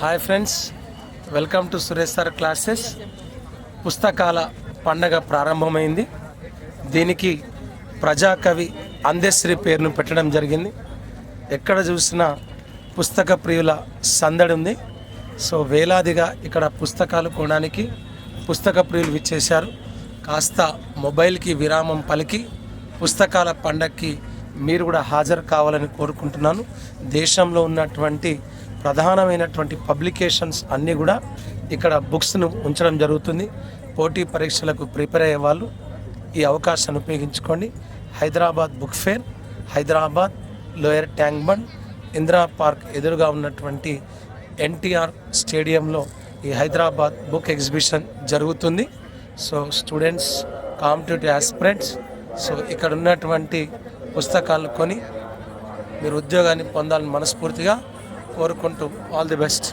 Hi friends, welcome to Suresh sir classes. పుస్తకాల పండగ ప్రారంభమైంది. దీనికి ప్రజాకవి అందశ్రీ పేరును పెట్టడం జరిగింది. ఎక్కడ చూసినా పుస్తక ప్రియుల సందడి ఉంది. సో వేలాదిగా ఇక్కడ పుస్తకాలు కొనడానికి పుస్తక ప్రియులు విచ్చేశారు. కాస్త మొబైల్కి విరామం పలికి పుస్తకాల పండగకి మీరు కూడా హాజరు కావాలని కోరుకుంటున్నాను. దేశంలో ఉన్నటువంటి ప్రధానమైనటువంటి పబ్లికేషన్స్ అన్నీ కూడా ఇక్కడ బుక్స్ను ఉంచడం జరుగుతుంది. పోటీ పరీక్షలకు ప్రిపేర్ అయ్యే వాళ్ళు ఈ అవకాశాన్ని ఉపయోగించుకోండి. Hyderabad book fair, Hyderabad lower tank bund, Indira park ఎదురుగా ఉన్నటువంటి ఎన్టీఆర్ స్టేడియంలో ఈ హైదరాబాద్ బుక్ ఎగ్జిబిషన్ జరుగుతుంది. So students, competitive aspirants, so ఇక్కడ ఉన్నటువంటి పుస్తకాలను కొని మీరు ఉద్యోగాన్ని పొందాలని మనస్ఫూర్తిగా కోరుకుంటూ ఆల్ ది బెస్ట్.